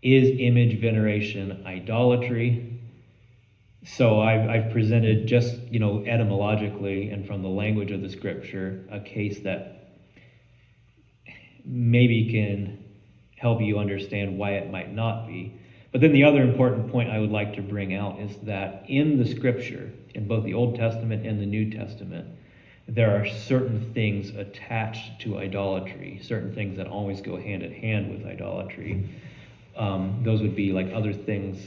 Is image veneration idolatry? So I've presented just, etymologically and from the language of the scripture, a case that maybe can help you understand why it might not be. But then the other important point I would like to bring out is that in the scripture, in both the Old Testament and the New Testament, there are certain things attached to idolatry, certain things that always go hand in hand with idolatry. Those would be like other things,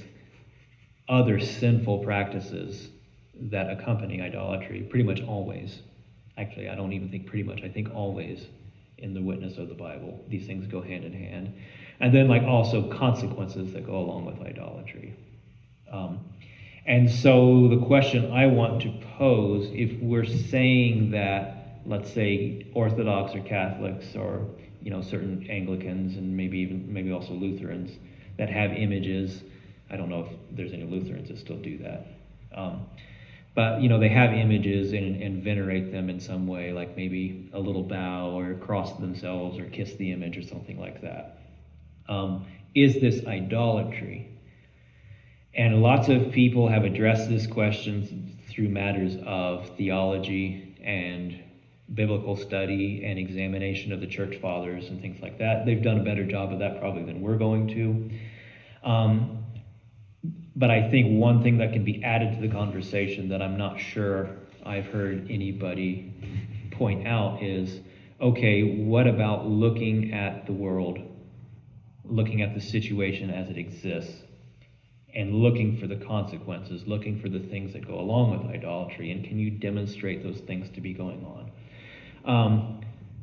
other sinful practices that accompany idolatry, pretty much always. Actually, I don't even think pretty much, I think always in the witness of the Bible, these things go hand in hand. And then also consequences that go along with idolatry. And so the question I want to pose, if we're saying that, let's say, Orthodox or Catholics or certain Anglicans and maybe also Lutherans that have images, I don't know if there's any Lutherans that still do that, but they have images and venerate them in some way, like maybe a little bow or cross themselves or kiss the image or something like that. Is this idolatry? And lots of people have addressed this question through matters of theology and biblical study and examination of the church fathers and things like that. They've done a better job of that probably than we're going to. But I think one thing that can be added to the conversation that I'm not sure I've heard anybody point out is, okay, what about looking at the world, looking at the situation as it exists, and looking for the consequences, looking for the things that go along with idolatry, and can you demonstrate those things to be going on?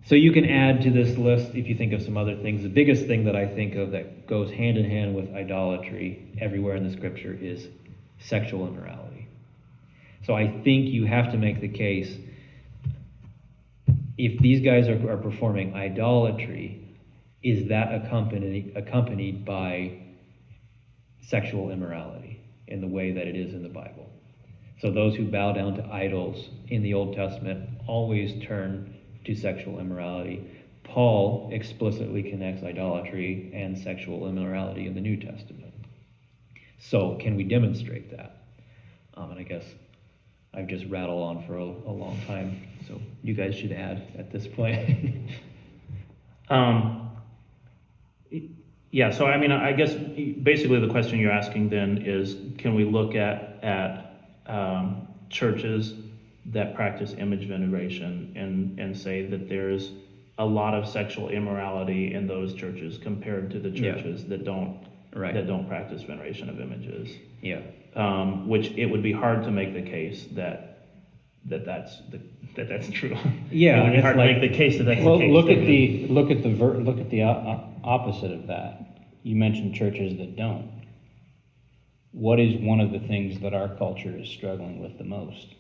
So you can add to this list if you think of some other things. The biggest thing that I think of that goes hand in hand with idolatry everywhere in the scripture is sexual immorality. So I think you have to make the case, if these guys are performing idolatry, is that accompanied by sexual immorality in the way that it is in the Bible? So those who bow down to idols in the Old Testament always turn to sexual immorality. Paul explicitly connects idolatry and sexual immorality in the New Testament. So can we demonstrate that? And I guess I've just rattled on for a long time, so you guys should add at this point. Yeah, so I guess basically the question you're asking then is, can we look at churches that practice image veneration and say that there's a lot of sexual immorality in those churches compared to the churches that don't practice veneration of images? Yeah. Which it would be hard to make the case that's true. Yeah, it would be hard to make the case that that's the case. Look at the opposite of that. You mentioned churches that don't. What is one of the things that our culture is struggling with the most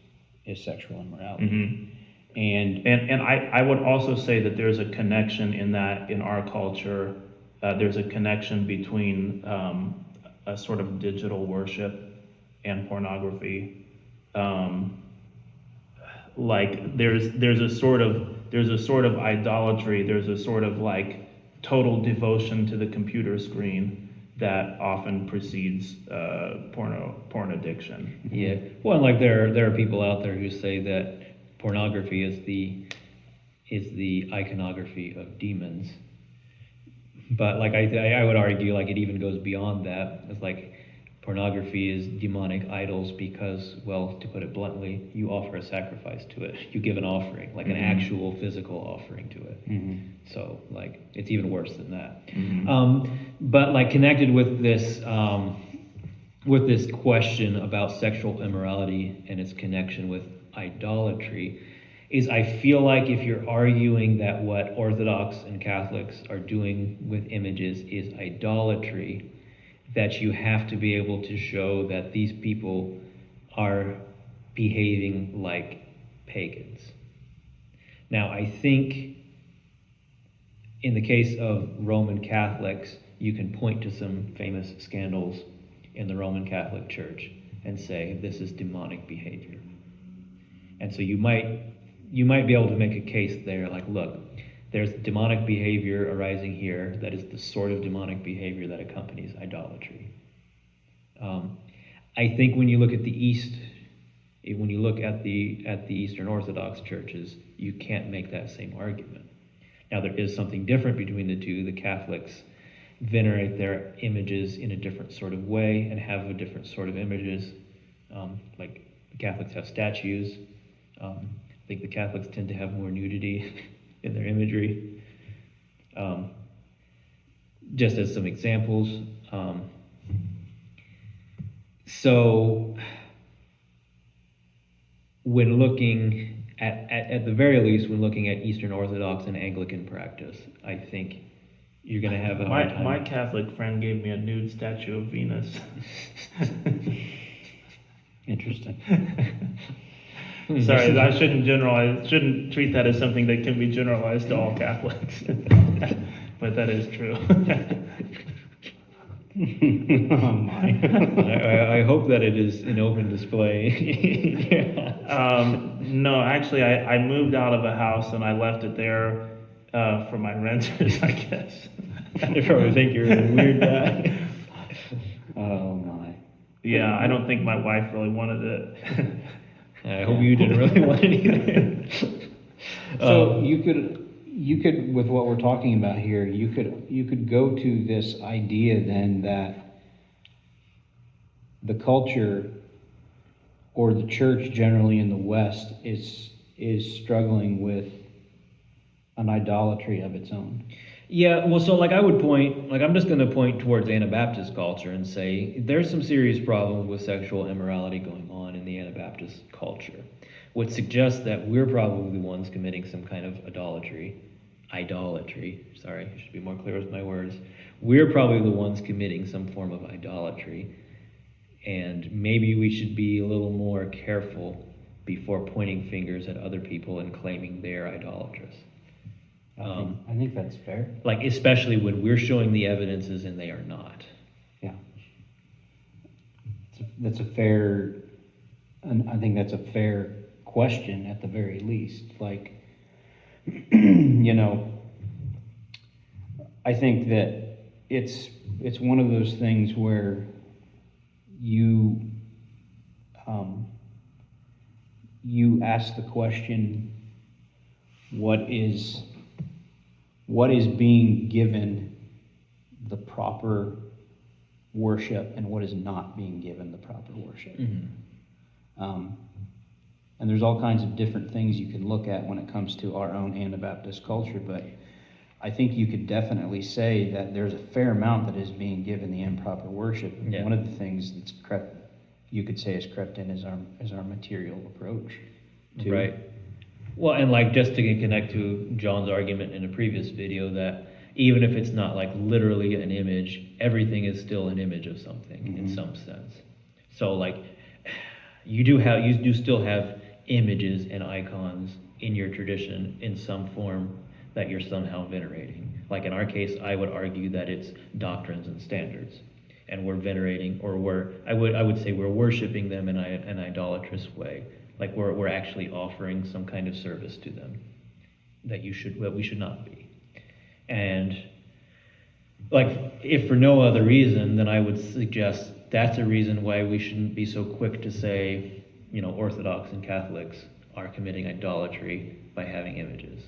is sexual immorality. Mm-hmm. And I would also say that there's a connection in our culture. There's a connection between a sort of digital worship and pornography. Like there's a sort of idolatry. There's a sort of like total devotion to the computer screen that often precedes porn addiction. Yeah. Well, and like there are people out there who say that pornography is the iconography of demons. But like I would argue like it even goes beyond that. It's like pornography is demonic idols because, well, to put it bluntly, you offer a sacrifice to it. You give an offering, like an actual physical offering to it. Mm-hmm. So like it's even worse than that. Mm-hmm. But like connected with this question about sexual immorality and its connection with idolatry is I feel like if you're arguing that what Orthodox and Catholics are doing with images is idolatry, that you have to be able to show that these people are behaving like pagans. Now, I think in the case of Roman Catholics, you can point to some famous scandals in the Roman Catholic Church and say this is demonic behavior. And so you might be able to make a case there like, look, there's demonic behavior arising here that is the sort of demonic behavior that accompanies idolatry. I think when you look at the East, when you look at the Eastern Orthodox churches, you can't make that same argument. Now, there is something different between the two. The Catholics venerate their images in a different sort of way and have a different sort of images. Like the Catholics have statues. I think the Catholics tend to have more nudity in their imagery. Just as some examples. So when looking at the very least, when looking at Eastern Orthodox and Anglican practice, I think you're going to have a hard time. My Catholic friend gave me a nude statue of Venus. Interesting. Sorry, I shouldn't treat that as something that can be generalized to all Catholics. But that is true. Oh my. I hope that it is an open display. No, actually, I moved out of a house and I left it there for my renters, I guess. They probably think you're a weird guy. Oh my. Yeah, I don't think my wife really wanted it. I hope you didn't really want it either. So you could, with what we're talking about here, you could go to this idea then that the culture or the church generally in the West is struggling with an idolatry of its own. Yeah, well, so I would point, I'm just going to point towards Anabaptist culture and say there's some serious problems with sexual immorality going on in the Anabaptist culture, which suggests that we're probably the ones committing some kind of idolatry, sorry, I should be more clear with my words. We're probably the ones committing some form of idolatry, and maybe we should be a little more careful before pointing fingers at other people and claiming they're idolatrous. I think that's fair. Especially when we're showing the evidences and they are not. Yeah. That's a fair, and I think that's a fair question at the very least. I think that it's one of those things where you ask the question, what is being given the proper worship and what is not being given the proper worship. Mm-hmm. And there's all kinds of different things you can look at when it comes to our own Anabaptist culture, but I think you could definitely say that there's a fair amount that is being given the improper worship. Yeah. One of the things that's crept in is our material approach to Right. Well, and just to connect to John's argument in a previous video that even if it's not literally an image, everything is still an image of something in some sense. So you do still have images and icons in your tradition in some form that you're somehow venerating. In our case, I would argue that it's doctrines and standards, and we're venerating, or I would say we're worshiping them in an idolatrous way. We're actually offering some kind of service to them that we should not be. And if for no other reason, then I would suggest that's a reason why we shouldn't be so quick to say, Orthodox and Catholics are committing idolatry by having images.